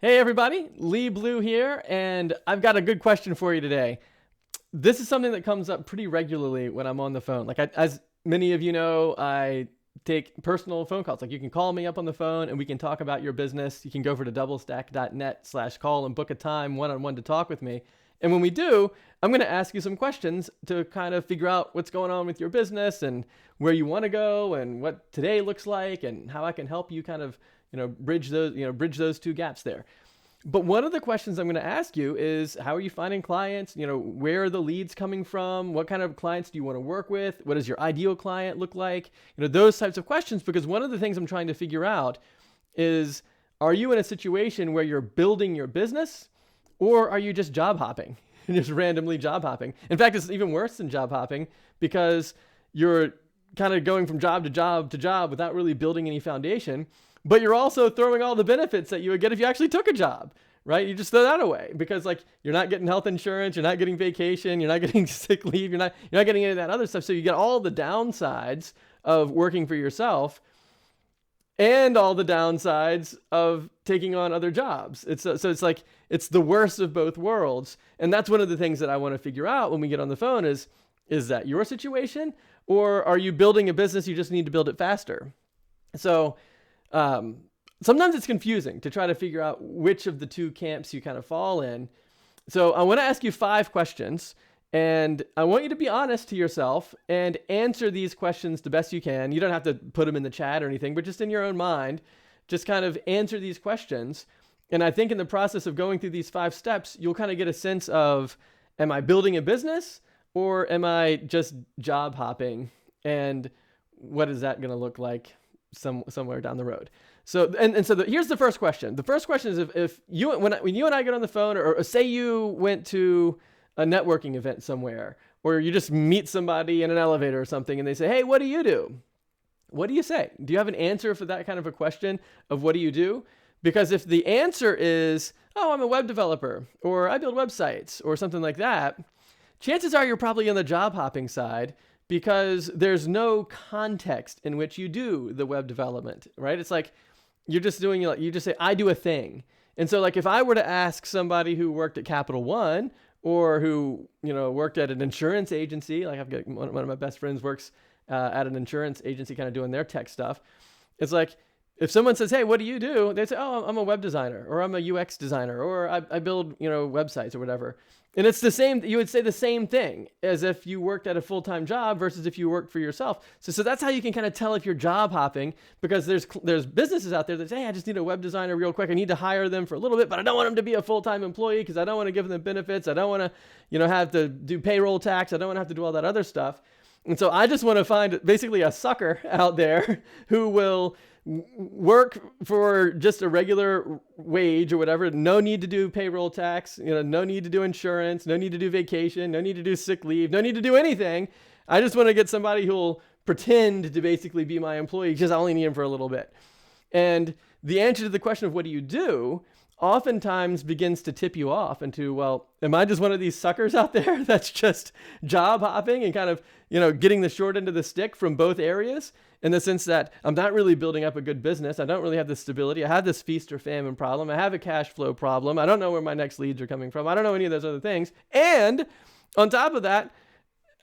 Hey everybody, Lee Blue here, and I've got a good question for you today. This is something that comes up pretty regularly when I'm on the phone. As many of you know, I take personal phone calls. Like you can call me up on the phone and we can talk about your business. You can go over to doublestack.net/call and book a time one-on-one to talk with me. And when we do, I'm going to ask you some questions to kind of figure out what's going on with your business and where you want to go and what today looks like and how I can help you kind of, bridge those two gaps there. But one of the questions I'm going to ask you is, how are you finding clients? Where are the leads coming from? What kind of clients do you want to work with? What does your ideal client look like? Those types of questions, because one of the things I'm trying to figure out is, are you in a situation where you're building your business or are you just job hopping? Just randomly job hopping. In fact, it's even worse than job hopping because you're kind of going from job to job to job without really building any foundation. But you're also throwing all the benefits that you would get if you actually took a job, right? You just throw that away because you're not getting health insurance, you're not getting vacation, you're not getting sick leave, you're not getting any of that other stuff. So you get all the downsides of working for yourself and all the downsides of taking on other jobs. It's the worst of both worlds. And that's one of the things that I want to figure out when we get on the phone is that your situation, or are you building a business, you just need to build it faster? So sometimes it's confusing to try to figure out which of the two camps you kind of fall in. So I want to ask you 5 questions, and I want you to be honest to yourself and answer these questions the best you can. You don't have to put them in the chat or anything, but just in your own mind, just kind of answer these questions. And I think in the process of going through these 5 steps, you'll kind of get a sense of, am I building a business or am I just job hopping? And what is that going to look like somewhere down the road? So here's the first question. The first question is, if you when you and I get on the phone, or say you went to a networking event somewhere, or you just meet somebody in an elevator or something, and they say, "Hey, what do you do?" What do you say? Do you have an answer for that kind of a question of what do you do? Because if the answer is, "Oh, I'm a web developer," or "I build websites," or something like that, chances are you're probably on the job hopping side, because there's no context in which you do the web development, right? It's like you're just doing, you just say, "I do a thing." And so if I were to ask somebody who worked at Capital One, or who, worked at an insurance agency, like I've got one of my best friends works at an insurance agency kind of doing their tech stuff. It's like, if someone says, "Hey, what do you do?" They say, "Oh, I'm a web designer," or "I'm a UX designer," or I build, websites," or whatever. And it's the same, you would say the same thing as if you worked at a full-time job versus if you worked for yourself. So that's how you can kind of tell if you're job hopping, because there's businesses out there that say, "Hey, I just need a web designer real quick. I need to hire them for a little bit, but I don't want them to be a full-time employee because I don't want to give them benefits. I don't want to, have to do payroll tax. I don't want to have to do all that other stuff." And so I just want to find basically a sucker out there who will work for just a regular wage or whatever, no need to do payroll tax, no need to do insurance, no need to do vacation, no need to do sick leave, no need to do anything. I just want to get somebody who'll pretend to basically be my employee because I only need him for a little bit. And the answer to the question of what do you do oftentimes begins to tip you off into, well, am I just one of these suckers out there that's just job hopping and kind of, getting the short end of the stick from both areas, in the sense that I'm not really building up a good business. I don't really have the stability. I have this feast or famine problem. I have a cash flow problem. I don't know where my next leads are coming from. I don't know any of those other things. And on top of that,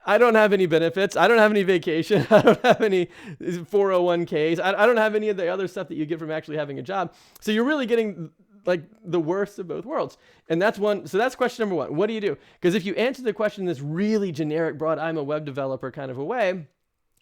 I don't have any benefits. I don't have any vacation. I don't have any 401ks. I don't have any of the other stuff that you get from actually having a job. So you're really getting like the worst of both worlds. And that's one. So that's question number 1. What do you do? Because if you answer the question in this really generic, broad, "I'm a web developer" kind of a way,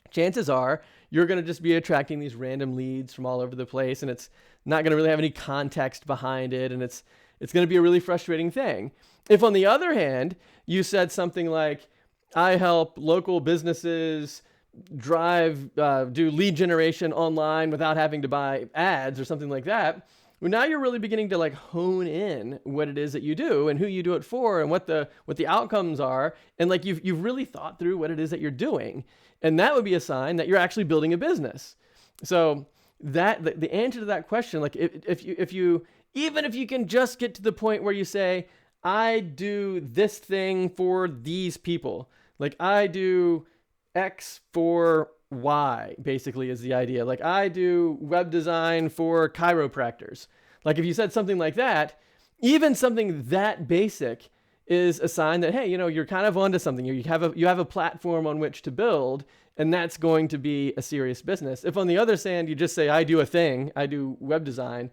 chances are you're going to just be attracting these random leads from all over the place, and it's not going to really have any context behind it, and it's going to be a really frustrating thing. If, on the other hand, you said something like, "I help local businesses do lead generation online without having to buy ads," or something like that, well, now you're really beginning to hone in what it is that you do and who you do it for and what the outcomes are, and you've really thought through what it is that you're doing. And that would be a sign that you're actually building a business. So that the answer to that question, if you can just get to the point where you say, "I do this thing for these people," I do X for Y, basically, is the idea. I do web design for chiropractors. Like if you said something like that, even something that basic is a sign that, hey, you're kind of onto something. You have a platform on which to build, and that's going to be a serious business. If on the other hand, you just say, I do a thing, I do web design,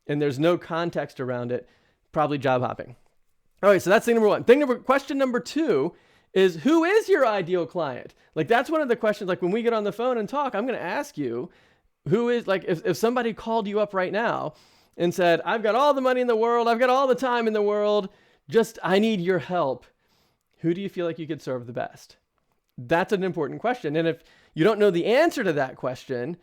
and there's no context around it, probably job hopping. All right, so that's thing number one. Question number two is, who is your ideal client? Like that's one of the questions, like when we get on the phone and talk, I'm going to ask you, who is, like if somebody called you up right now and said, I've got all the money in the world, I've got all the time in the world, I need your help. Who do you feel like you could serve the best? That's an important question. And if you don't know the answer to that question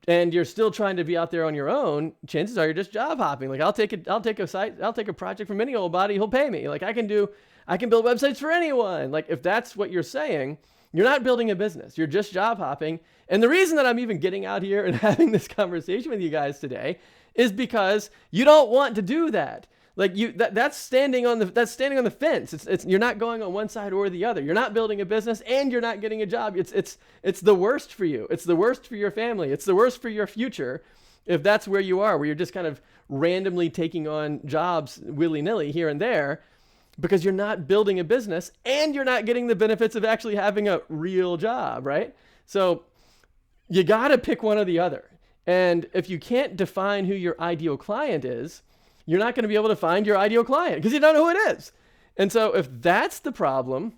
and you're still trying to be out there on your own, chances are you're just job hopping. Like I'll take a project from any old body, he'll pay me. Like I can build websites for anyone. Like if that's what you're saying, you're not building a business. You're just job hopping. And the reason that I'm even getting out here and having this conversation with you guys today is because you don't want to do that. Like that's standing on the fence. It's you're not going on one side or the other. You're not building a business and you're not getting a job. It's the worst for you. It's the worst for your family. It's the worst for your future if that's where you are, where you're just kind of randomly taking on jobs willy-nilly here and there because you're not building a business and you're not getting the benefits of actually having a real job, right? So you got to pick one or the other. And if you can't define who your ideal client is, you're not going to be able to find your ideal client because you don't know who it is. And so if that's the problem,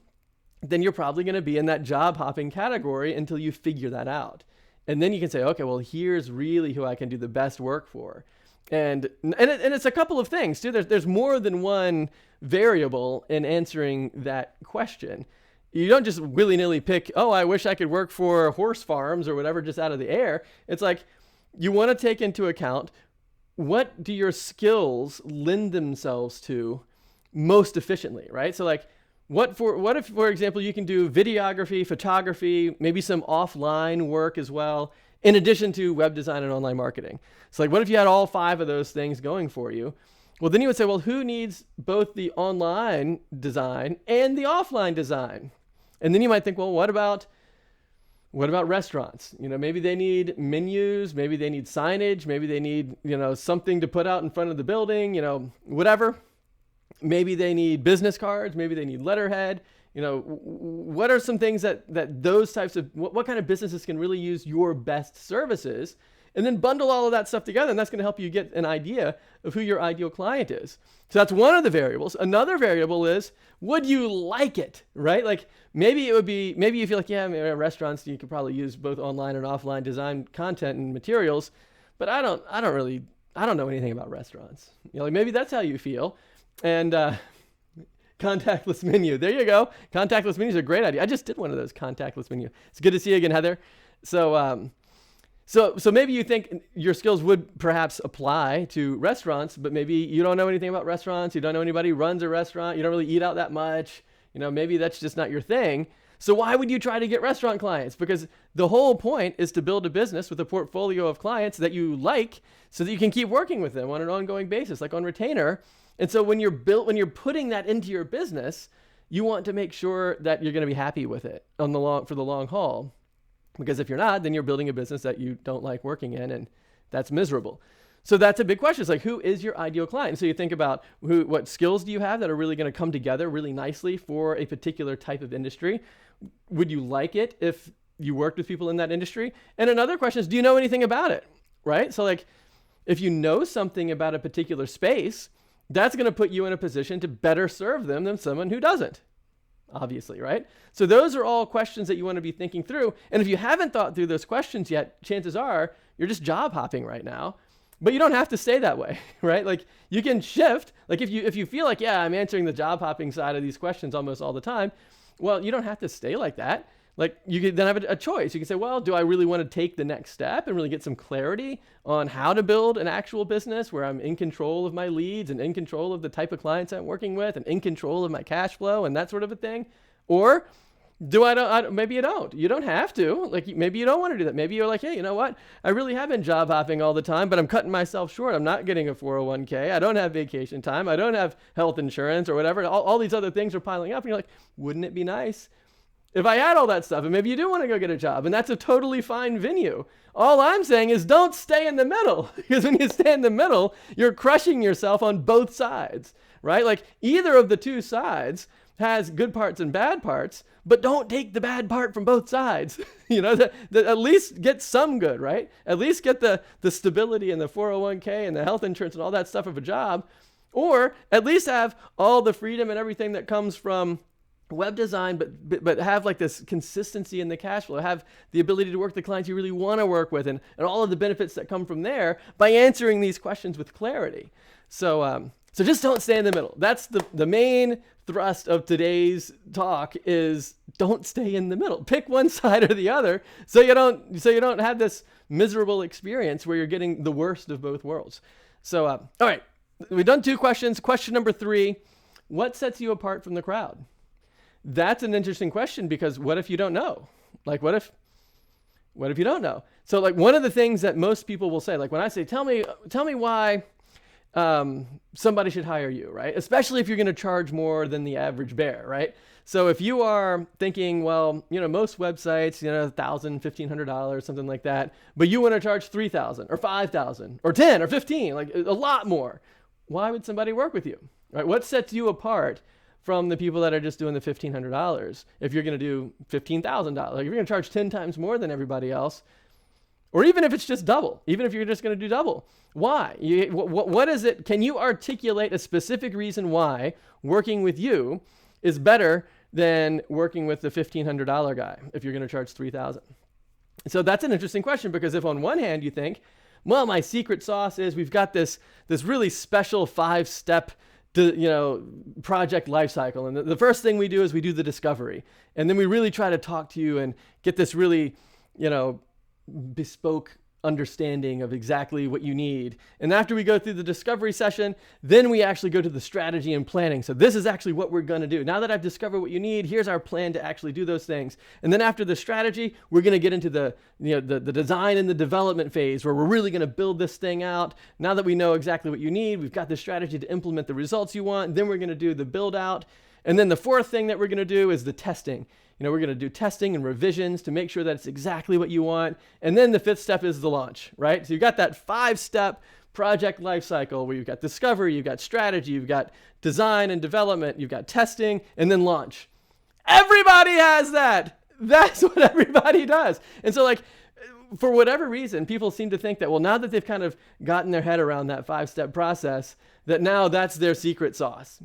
then you're probably going to be in that job hopping category until you figure that out. And then you can say, okay, well, here's really who I can do the best work for. And it's a couple of things too. There's more than one variable in answering that question. You don't just willy-nilly pick, oh, I wish I could work for horse farms or whatever, just out of the air. It's like you want to take into account, what do your skills lend themselves to most efficiently, right? So like, what if, for example, you can do videography, photography, maybe some offline work as well, in addition to web design and online marketing. So like, what if you had all 5 of those things going for you? Well, then you would say, well, who needs both the online design and the offline design? And then you might think, well, what about restaurants? Maybe they need menus, maybe they need signage, maybe they need, something to put out in front of the building, whatever. Maybe they need business cards, maybe they need letterhead. What are some things that those types of, what kind of businesses can really use your best services? And then bundle all of that stuff together, and that's going to help you get an idea of who your ideal client is. So that's one of the variables. Another variable is, would you like it, right? Like maybe you feel like, yeah, restaurants, you could probably use both online and offline design content and materials, but I don't know anything about restaurants. Like maybe that's how you feel. And contactless menu, there you go. Contactless menu is a great idea. I just did one of those contactless menu. It's good to see you again, Heather. So maybe you think your skills would perhaps apply to restaurants, but maybe you don't know anything about restaurants. You don't know anybody who runs a restaurant. You don't really eat out that much. Maybe that's just not your thing. So why would you try to get restaurant clients? Because the whole point is to build a business with a portfolio of clients that you like so that you can keep working with them on an ongoing basis, like on retainer. And so when you're putting that into your business, you want to make sure that you're going to be happy with it for the long haul. Because if you're not, then you're building a business that you don't like working in, and that's miserable. So that's a big question. It's like, who is your ideal client? So you think about what skills do you have that are really going to come together really nicely for a particular type of industry? Would you like it if you worked with people in that industry? And another question is, do you know anything about it, right? So like, if you know something about a particular space, that's going to put you in a position to better serve them than someone who doesn't. Obviously, right? So those are all questions that you want to be thinking through. And if you haven't thought through those questions yet, chances are you're just job hopping right now. But you don't have to stay that way, right? Like you can shift. Like if you feel like, yeah, I'm answering the job hopping side of these questions almost all the time, well, you don't have to stay like that. Like you could then have a choice. You can say, well, do I really want to take the next step and really get some clarity on how to build an actual business where I'm in control of my leads and in control of the type of clients I'm working with and in control of my cash flow and that sort of a thing? Or maybe you don't. You don't have to. Like maybe you don't want to do that. Maybe you're like, hey, you know what? I really have been job hopping all the time, but I'm cutting myself short. I'm not getting a 401k. I don't have vacation time. I don't have health insurance or whatever. All these other things are piling up. And you're like, wouldn't it be nice if I had all that stuff, and maybe you do want to go get a job, and that's a totally fine venue. All I'm saying is don't stay in the middle, because when you stay in the middle, you're crushing yourself on both sides, right? Like either of the two sides has good parts and bad parts, but don't take the bad part from both sides. At least get some good, right? At least get the stability and the 401k and the health insurance and all that stuff of a job, or at least have all the freedom and everything that comes from web design, but have like this consistency in the cash flow, have the ability to work with the clients you really want to work with, and all of the benefits that come from there by answering these questions with clarity. So just don't stay in the middle. That's the main thrust of today's talk is don't stay in the middle. Pick one side or the other so you don't have this miserable experience where you're getting the worst of both worlds. So all right, we've done 2 questions. Question number 3, what sets you apart from the crowd? That's an interesting question, because what if you don't know? Like, what if you don't know? So like one of the things that most people will say, like when I say, tell me why somebody should hire you, right? Especially if you're going to charge more than the average bear, right? So if you are thinking, well, most websites, $1,000, $1,500, something like that, but you want to charge $3,000 or $5,000 or 10 or 15, like a lot more, why would somebody work with you, right? What sets you apart from the people that are just doing the $1,500 if you're going to do $15,000? Like if you're going to charge 10 times more than everybody else, or even if it's just double, even if you're just going to do double, why? What is it? Can you articulate a specific reason why working with you is better than working with the $1,500 guy if you're going to charge $3,000? So that's an interesting question, because if on one hand you think, well, my secret sauce is we've got this really special 5-step project lifecycle. And the first thing we do is we do the discovery. And then we really try to talk to you and get this really, bespoke understanding of exactly what you need. And after we go through the discovery session, then we actually go to the strategy and planning. So this is actually what we're going to do. Now that I've discovered what you need, here's our plan to actually do those things. And then after the strategy, we're going to get into the design and the development phase, where we're really going to build this thing out. Now that we know exactly what you need, we've got the strategy to implement the results you want. Then we're going to do the build out. And then the 4th thing that we're going to do is the testing. We're going to do testing and revisions to make sure that it's exactly what you want. And then the 5th step is the launch, right? So you've got that 5-step project lifecycle where you've got discovery, you've got strategy, you've got design and development, you've got testing, and then launch. Everybody has that. That's what everybody does. And so like, for whatever reason, people seem to think that, well, now that they've kind of gotten their head around that 5-step process, that now that's their secret sauce.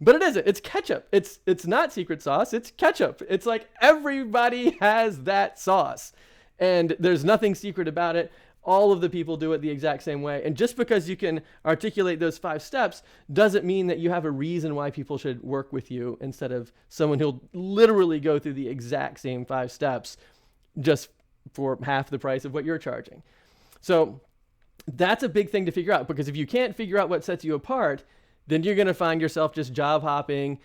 But it isn't. It's ketchup. It's not secret sauce. It's ketchup. It's like everybody has that sauce, and there's nothing secret about it. All of the people do it the exact same way. And just because you can articulate those 5 steps doesn't mean that you have a reason why people should work with you instead of someone who'll literally go through the exact same 5 steps just for half the price of what you're charging. So that's a big thing to figure out, because if you can't figure out what sets you apart, then you're going to find yourself just job hopping,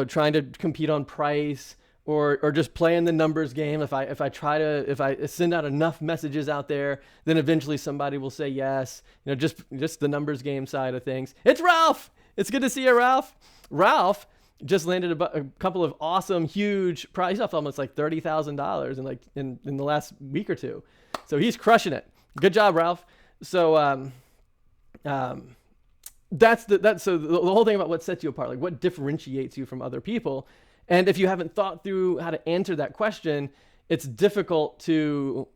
trying to compete on price, or just playing the numbers game. If I send out enough messages out there, then eventually somebody will say yes. Just the numbers game side of things. It's Ralph. It's good to see you, Ralph. Ralph just landed a couple of awesome, huge prizes, off almost like $30,000 in the last week or 2. So he's crushing it. Good job, Ralph. So that's the whole thing about what sets you apart, like what differentiates you from other people. And if you haven't thought through how to answer that question, it's difficult to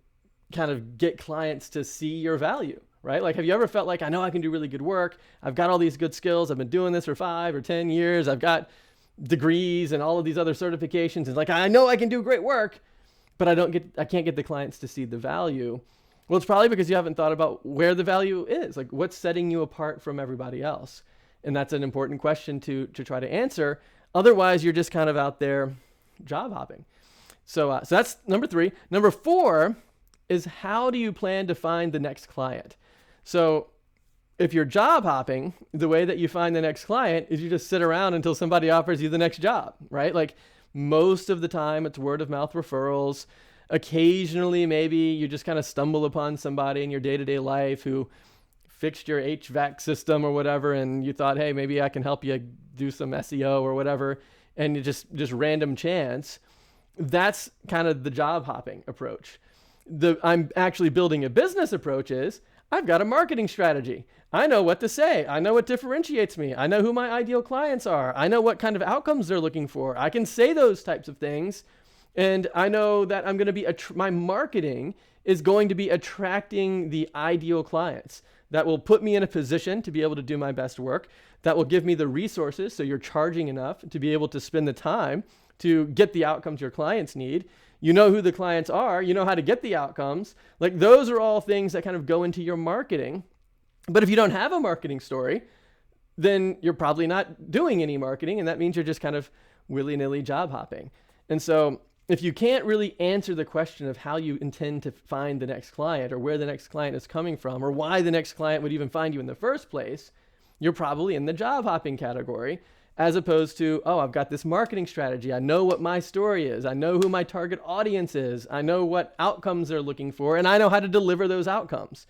kind of get clients to see your value, right? Like, have you ever felt like, I know I can do really good work. I've got all these good skills. I've been doing this for 5 or 10 years. I've got degrees and all of these other certifications. And like, I know I can do great work, but I can't get the clients to see the value. Well, it's probably because you haven't thought about where the value is, like what's setting you apart from everybody else. And that's an important question to try to answer. Otherwise, you're just kind of out there job hopping. So that's number 3. Number 4 is, how do you plan to find the next client? So if you're job hopping, the way that you find the next client is you just sit around until somebody offers you the next job, right? Like most of the time it's word of mouth referrals. Occasionally, maybe you just kind of stumble upon somebody in your day-to-day life who fixed your HVAC system or whatever, and you thought, hey, maybe I can help you do some SEO or whatever, and you just random chance. That's kind of the job hopping approach. The I'm actually building a business approach is I've got a marketing strategy. I know what to say. I know what differentiates me. I know who my ideal clients are. I know what kind of outcomes they're looking for. I can say those types of things. And I know that I'm going to be, my marketing is going to be attracting the ideal clients that will put me in a position to be able to do my best work, that will give me the resources. So you're charging enough to be able to spend the time to get the outcomes your clients need. You know who the clients are. You know how to get the outcomes. Like those are all things that kind of go into your marketing. But if you don't have a marketing story, then you're probably not doing any marketing. And that means you're just kind of willy-nilly job hopping. And so if you can't really answer the question of how you intend to find the next client or where the next client is coming from or why the next client would even find you in the first place, you're probably in the job hopping category, as opposed to, oh, I've got this marketing strategy. I know what my story is. I know who my target audience is. I know what outcomes they're looking for, and I know how to deliver those outcomes.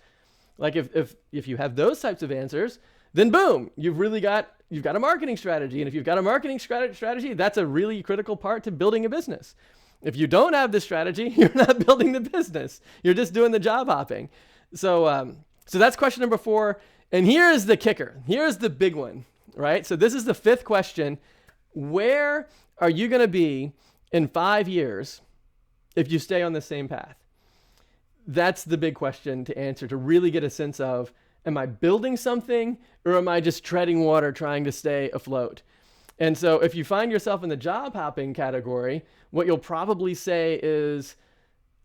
Like if you have those types of answers, then boom, you've got a marketing strategy. And if you've got a marketing strategy, that's a really critical part to building a business. If you don't have this strategy, you're not building the business. You're just doing the job hopping. So that's question number 4. And here is the kicker. Here's the big one, right? So this is the 5th question. Where are you going to be in 5 years if you stay on the same path? That's the big question to answer, to really get a sense of, am I building something or am I just treading water trying to stay afloat? And so if you find yourself in the job hopping category, what you'll probably say is,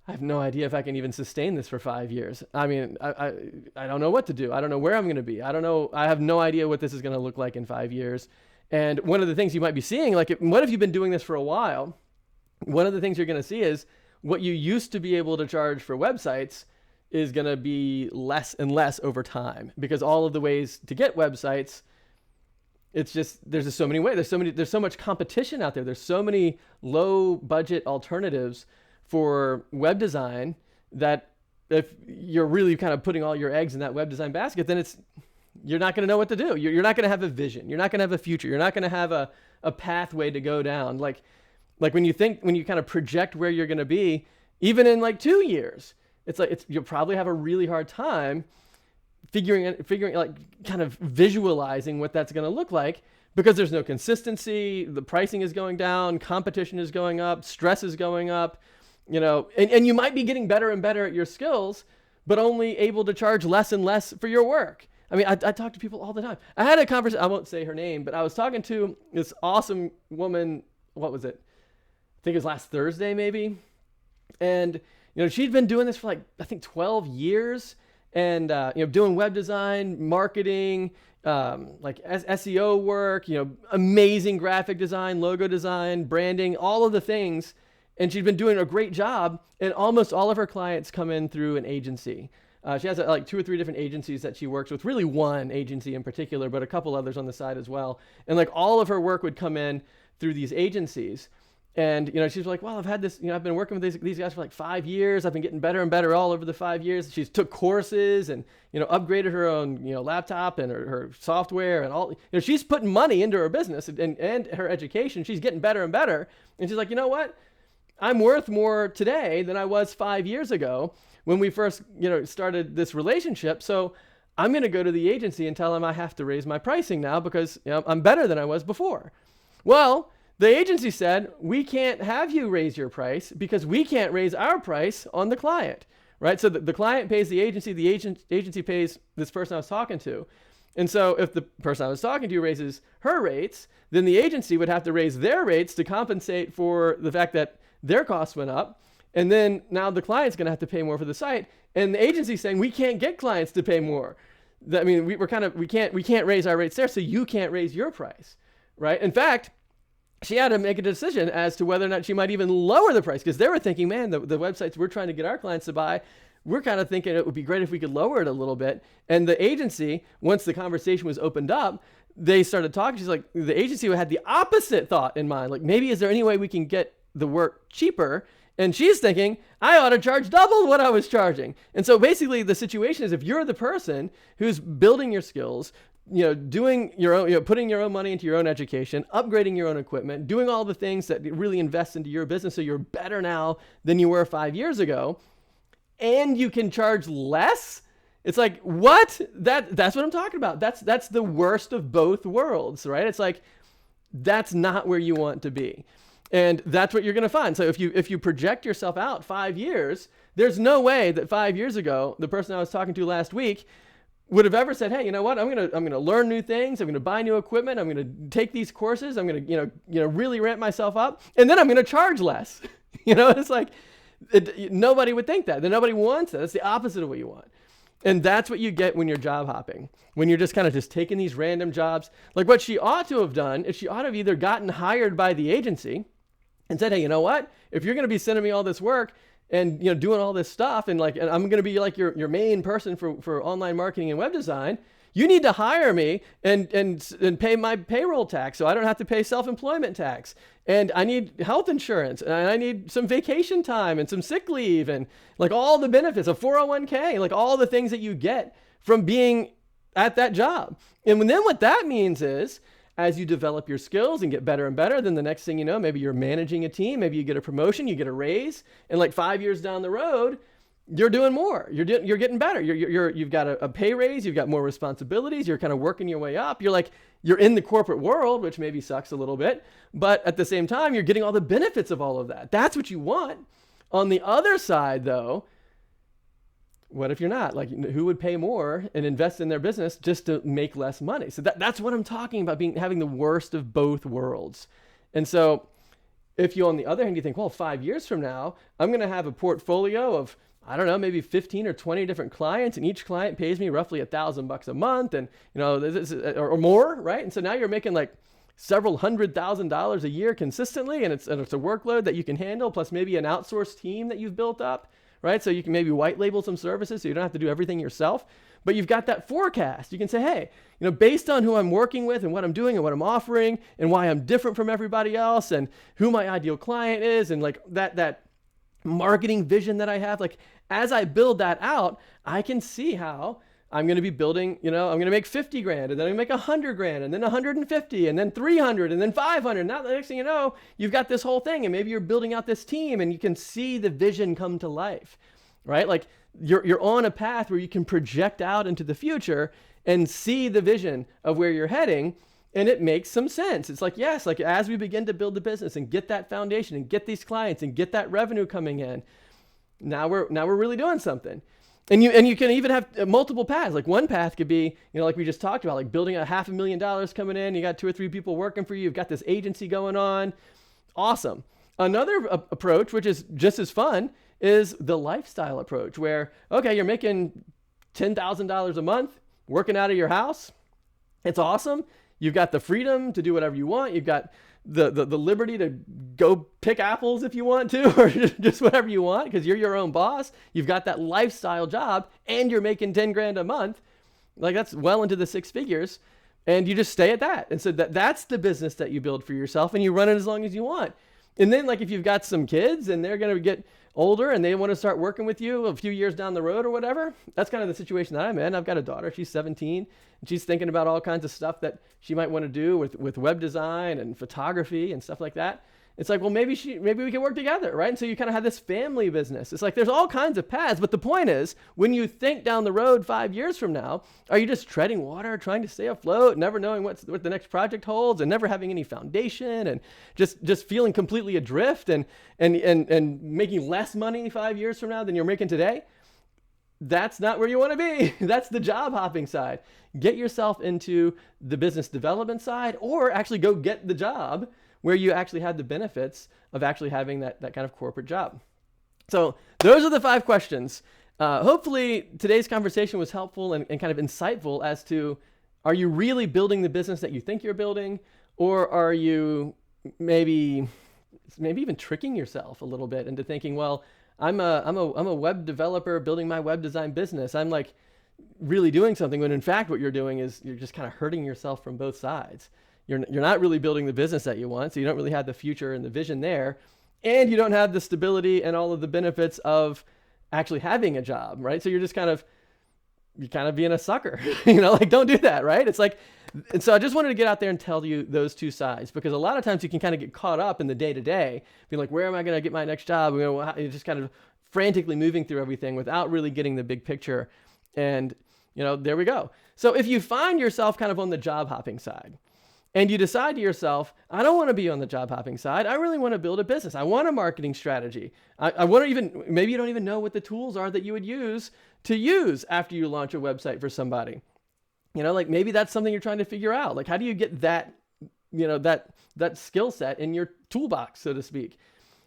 I have no idea if I can even sustain this for 5 years. I mean, I don't know what to do. I don't know where I'm going to be. I don't know. I have no idea what this is going to look like in 5 years. And one of the things you might be seeing, like, what if you've been doing this for a while? One of the things you're going to see is what you used to be able to charge for websites is going to be less and less over time, because all of the ways to get websites, it's just, there's just so many ways. There's so much competition out there. There's so many low budget alternatives for web design that if you're really kind of putting all your eggs in that web design basket, then you're not going to know what to do. You're not going to have a vision. You're not going to have a future. You're not going to have a pathway to go down. Like when you kind of project where you're going to be, even in like 2 years, you'll probably have a really hard time figuring like kind of visualizing what that's going to look like, because there's no consistency. The pricing is going down, competition is going up, stress is going up, and you might be getting better and better at your skills, but only able to charge less and less for your work. I mean, I talk to people all the time. I had a conversation, I won't say her name, but I was talking to this awesome woman. What was it? I think it was last Thursday, maybe. And, she'd been doing this for like, I think 12 years and, doing web design, marketing, like SEO work, amazing graphic design, logo design, branding, all of the things. And she'd been doing a great job, and almost all of her clients come in through an agency. She has like 2 or 3 different agencies that she works with, really one agency in particular, but a couple others on the side as well. And like all of her work would come in through these agencies. And, she's like, well, I've had this, I've been working with these guys for like 5 years. I've been getting better and better all over the 5 years. She's took courses and, upgraded her own, laptop and her software and all, she's putting money into her business and her education. She's getting better and better. And she's like, you know what? I'm worth more today than I was 5 years ago when we first, started this relationship. So I'm going to go to the agency and tell them I have to raise my pricing now because I'm better than I was before. Well, the agency said, we can't have you raise your price because we can't raise our price on the client, right? So the client pays the agency pays this person I was talking to. And so if the person I was talking to raises her rates, then the agency would have to raise their rates to compensate for the fact that their costs went up. And then now the client's going to have to pay more for the site. And the agency's saying, we can't get clients to pay more. I mean, we can't raise our rates there, so you can't raise your price, right? In fact, she had to make a decision as to whether or not she might even lower the price, because they were thinking, man, the websites we're trying to get our clients to buy, we're kind of thinking it would be great if we could lower it a little bit. And the agency, once the conversation was opened up, they started talking. She's like, the agency had the opposite thought in mind. Like, maybe is there any way we can get the work cheaper? And she's thinking, I ought to charge double what I was charging. And so basically the situation is, if you're the person who's building your skills, doing your own, putting your own money into your own education, upgrading your own equipment, doing all the things that really invest into your business so you're better now than you were 5 years ago, and you can charge less. It's like, what? That's what I'm talking about. That's the worst of both worlds, right? It's like, that's not where you want to be. And that's what you're going to find. So if you project yourself out 5 years, there's no way that 5 years ago, the person I was talking to last week would have ever said, hey, you know what? I'm gonna learn new things. I'm gonna buy new equipment. I'm gonna take these courses. I'm gonna really ramp myself up, and then I'm gonna charge less. It's like nobody would think that. Then nobody wants that. That's the opposite of what you want. And that's what you get when you're job hopping, when you're just kind of just taking these random jobs. Like what she ought to have done is she ought to have either gotten hired by the agency and said, hey, you know what? If you're gonna be sending me all this work, and doing all this stuff, and I'm going to be like your main person for online marketing and web design, you need to hire me and pay my payroll tax so I don't have to pay self-employment tax. And I need health insurance, and I need some vacation time and some sick leave, and like all the benefits, a 401k, like all the things that you get from being at that job. And then what that means is, as you develop your skills and get better and better, then the next thing you know, maybe you're managing a team, maybe you get a promotion, you get a raise, and like 5 years down the road, you're doing more. You're getting better. You've got a pay raise, you've got more responsibilities, you're kind of working your way up. You're in the corporate world, which maybe sucks a little bit, but at the same time, you're getting all the benefits of all of that. That's what you want. On the other side, though, what if you're not? Like, who would pay more and invest in their business just to make less money? So that's what I'm talking about, having the worst of both worlds. And so if you, on the other hand, you think, well, 5 years from now, I'm going to have a portfolio of, I don't know, maybe 15 or 20 different clients, and each client pays me roughly $1,000 a month, and or more, right? And so now you're making like several $100,000 a year consistently, and it's a workload that you can handle, plus maybe an outsourced team that you've built up. Right? So you can maybe white label some services so you don't have to do everything yourself, but you've got that forecast. You can say, hey, based on who I'm working with and what I'm doing and what I'm offering and why I'm different from everybody else and who my ideal client is, and like that marketing vision that I have, like as I build that out, I can see how I'm going to be building, I'm going to make 50 grand, and then I'm going to make 100 grand, and then 150, and then 300, and then 500. Now the next thing you know, you've got this whole thing, and maybe you're building out this team, and you can see the vision come to life, right? Like you're on a path where you can project out into the future and see the vision of where you're heading, and it makes some sense. It's like, yes, like as we begin to build the business and get that foundation and get these clients and get that revenue coming in, now we're really doing something. And you can even have multiple paths. Like one path could be, like we just talked about, like building a $500,000 coming in. You got 2 or 3 people working for you. You've got this agency going on. Awesome. Another approach, which is just as fun, is the lifestyle approach where, okay, you're making $10,000 a month working out of your house. It's awesome. You've got the freedom to do whatever you want. You've got the liberty to go pick apples if you want to, or just whatever you want, because you're your own boss. You've got that lifestyle job, and you're making 10 grand a month. Like that's well into the 6 figures, and you just stay at that. And so that's the business that you build for yourself, and you run it as long as you want. And then like if you've got some kids and they're going to get older and they want to start working with you a few years down the road or whatever, that's kind of the situation that I'm in. I've got a daughter, she's 17, and she's thinking about all kinds of stuff that she might want to do with web design and photography and stuff like that. It's like, well, maybe we can work together, right? And so you kind of have this family business. It's like there's all kinds of paths, but the point is, when you think down the road 5 years from now, are you just treading water, trying to stay afloat, never knowing what the next project holds, and never having any foundation, and just feeling completely adrift, and making less money 5 years from now than you're making today? That's not where you want to be. That's the job hopping side. Get yourself into the business development side, or actually go get the job where you actually have the benefits of actually having that kind of corporate job. So those are the 5 questions. Hopefully today's conversation was helpful and kind of insightful as to, are you really building the business that you think you're building, or are you maybe even tricking yourself a little bit into thinking, well, I'm a web developer building my web design business. I'm like really doing something, when in fact what you're doing is you're just kind of hurting yourself from both sides. You're not really building the business that you want, so you don't really have the future and the vision there, and you don't have the stability and all of the benefits of actually having a job, right? So you're just kind of you're kind of being a sucker. Like don't do that, right? It's like, and so I just wanted to get out there and tell you those two sides, because a lot of times you can kind of get caught up in the day to day, being like, where am I going to get my next job? You're just kind of frantically moving through everything without really getting the big picture. And, there we go. So if you find yourself kind of on the job hopping side, and you decide to yourself, I don't want to be on the job hopping side. I really want to build a business. I want a marketing strategy. I want to maybe you don't even know what the tools are that you would use after you launch a website for somebody. Like maybe that's something you're trying to figure out. Like how do you get that, that skill set in your toolbox, so to speak?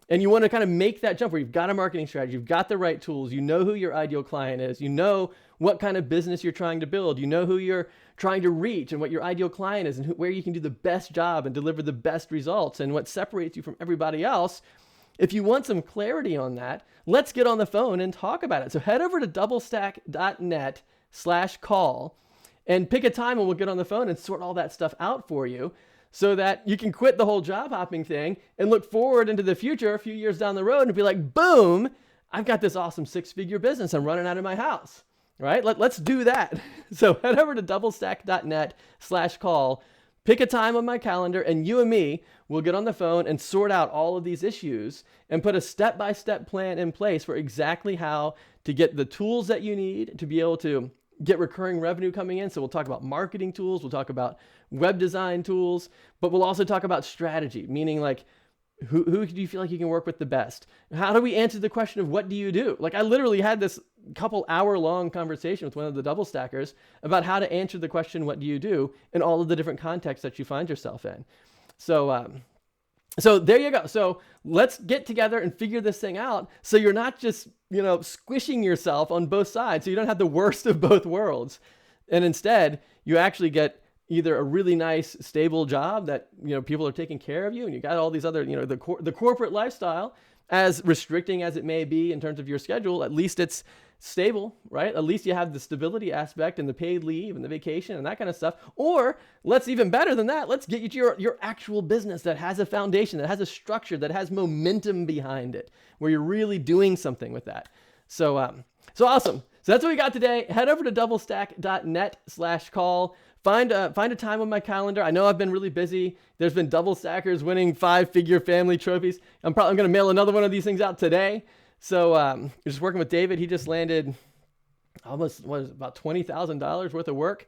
And you want to kind of make that jump where you've got a marketing strategy, you've got the right tools, you know who your ideal client is, you know what kind of business you're trying to build, you know who you're trying to reach and what your ideal client is, and where you can do the best job and deliver the best results and what separates you from everybody else. If you want some clarity on that, let's get on the phone and talk about it. So head over to doublestack.net/call and pick a time and we'll get on the phone and sort all that stuff out for you, so that you can quit the whole job hopping thing and look forward into the future a few years down the road and be like, boom, I've got this awesome 6-figure business I'm running out of my house, right? Let's do that. So head over to doublestack.net/call, pick a time on my calendar, and you and me will get on the phone and sort out all of these issues and put a step-by-step plan in place for exactly how to get the tools that you need to be able to get recurring revenue coming in. So we'll talk about marketing tools, we'll talk about web design tools, but we'll also talk about strategy, meaning like who do you feel like you can work with the best? How do we answer the question of what do you do? Like I literally had this couple hour-long conversation with one of the double stackers about how to answer the question, what do you do, in all of the different contexts that you find yourself in. So there you go. So let's get together and figure this thing out, so you're not just, squishing yourself on both sides, so you don't have the worst of both worlds. And instead, you actually get either a really nice, stable job that, people are taking care of you, and you got all these other, the corporate lifestyle, as restricting as it may be in terms of your schedule, at least it's stable, right? At least you have the stability aspect and the paid leave and the vacation and that kind of stuff. Or let's even better than that, let's get you to your actual business that has a foundation, that has a structure, that has momentum behind it, where you're really doing something with that. So awesome. So that's what we got today. Head over to doublestack.net/call. Find a time on my calendar. I know I've been really busy. There's been double stackers winning 5-figure family trophies. I'm probably going to mail another one of these things out today. So just working with David, he just landed almost about $20,000 worth of work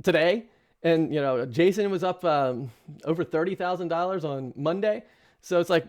today. And, Jason was up over $30,000 on Monday. So it's like,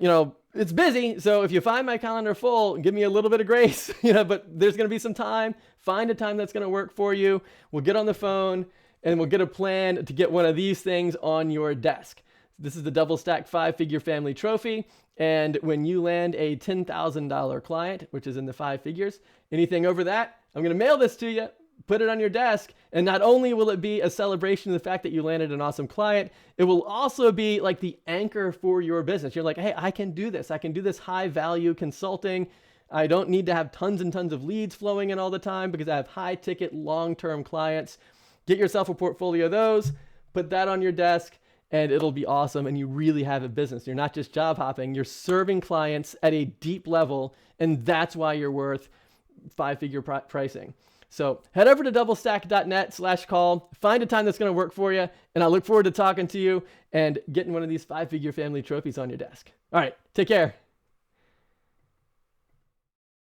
it's busy. So if you find my calendar full, give me a little bit of grace, but there's going to be some time. Find a time that's going to work for you. We'll get on the phone and we'll get a plan to get one of these things on your desk. This is the DoubleStack 5-figure family trophy. And when you land a $10,000 client, which is in the 5 figures, anything over that, I'm going to mail this to you, put it on your desk. And not only will it be a celebration of the fact that you landed an awesome client, it will also be like the anchor for your business. You're like, hey, I can do this. I can do this high value consulting. I don't need to have tons and tons of leads flowing in all the time because I have high ticket, long-term clients. Get yourself a portfolio of those, put that on your desk, and it'll be awesome. And you really have a business. You're not just job hopping. You're serving clients at a deep level. And that's why you're worth 5-figure pricing. So head over to doublestack.net/call, find a time that's going to work for you. And I look forward to talking to you and getting one of these 5-figure family trophies on your desk. All right, take care.